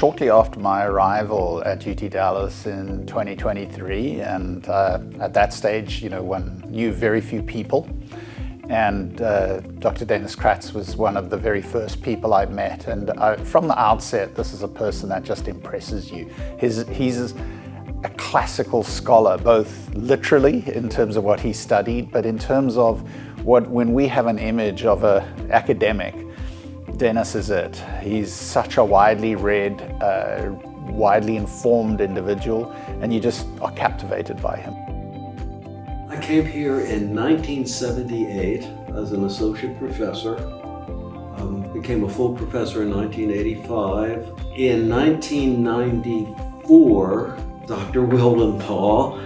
shortly after my arrival at UT Dallas in 2023, and at that stage, one knew very few people. And Dr. Dennis Kratz was one of the very first people I met. And from the outset, this is a person that just impresses you. He's a classical scholar, both literally in terms of what he studied, but in terms of when we have an image of an academic, Dennis is it. He's such a widely read, widely informed individual, and you just are captivated by him. I came here in 1978 as an associate professor, became a full professor in 1985. In 1994, Dr. Wildenthal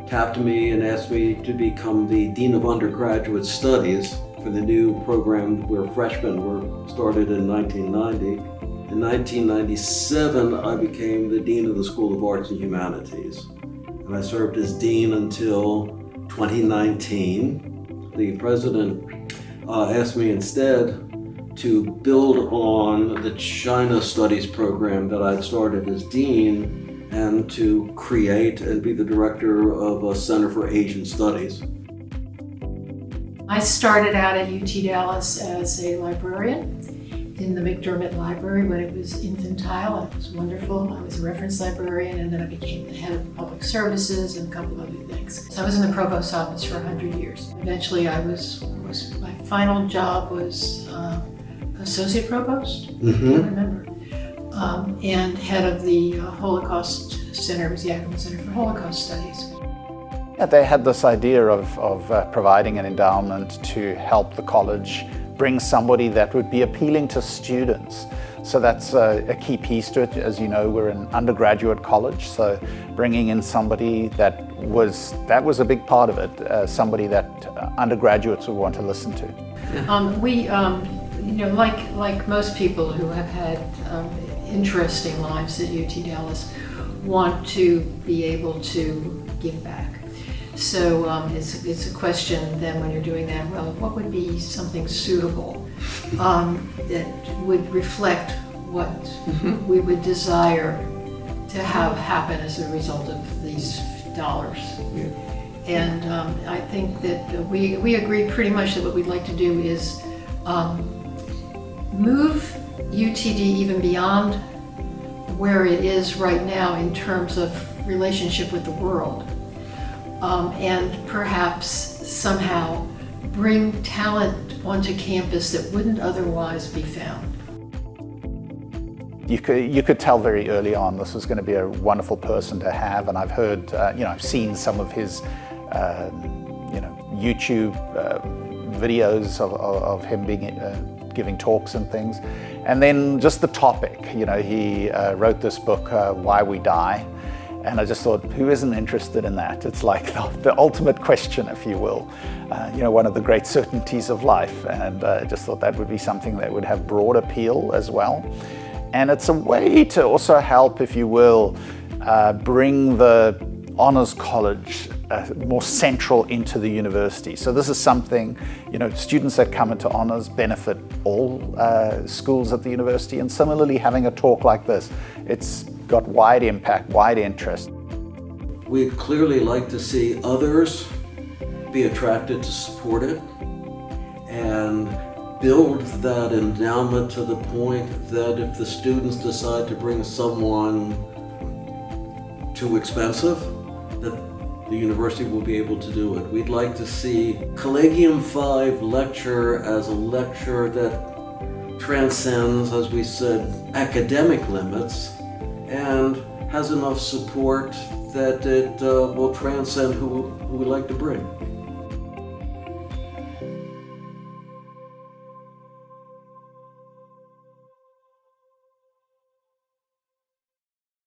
tapped me and asked me to become the Dean of Undergraduate Studies for the new program where freshmen were started in 1990. In 1997, I became the Dean of the School of Arts and Humanities. And I served as Dean until 2019. The president asked me instead to build on the China Studies program that I'd started as Dean and to create and be the director of a Center for Asian Studies. I started out at UT Dallas as a librarian in the McDermott Library when it was infantile. It was wonderful. I was a reference librarian, and then I became the head of public services and a couple of other things. So I was in the provost's office for 100 years. Eventually my final job was associate provost, I can't remember, and head of the Holocaust Center. It was the Academic Center for Holocaust Studies. Yeah, they had this idea of providing an endowment to help the college bring somebody that would be appealing to students. So that's a key piece to it. As you know, we're an undergraduate college, so bringing in somebody that was a big part of it, somebody that undergraduates would want to listen to. We, like most people who have had interesting lives at UT Dallas, want to be able to give back. So it's a question then when you're doing that, well, what would be something suitable that would reflect what we would desire to have happen as a result of these dollars. Yeah. And I think that we agree pretty much that what we'd like to do is move UTD even beyond where it is right now in terms of relationship with the world. And perhaps somehow bring talent onto campus that wouldn't otherwise be found. You could tell very early on this was going to be a wonderful person to have, and I've heard, I've seen some of his, YouTube videos of him giving talks and things, and then just the topic. He wrote this book, Why We Die. And I just thought, who isn't interested in that? It's like the ultimate question, if you will. One of the great certainties of life. And I just thought that would be something that would have broad appeal as well. And it's a way to also help, if you will, bring the honors college more central into the university. So this is something, students that come into honors benefit all schools at the university. And similarly, having a talk like this, it's got wide impact, wide interest. We'd clearly like to see others be attracted to support it and build that endowment to the point that if the students decide to bring someone too expensive, that the university will be able to do it. We'd like to see Collegium 5 lecture as a lecture that transcends, as we said, academic limits and has enough support that it will transcend who we like to bring.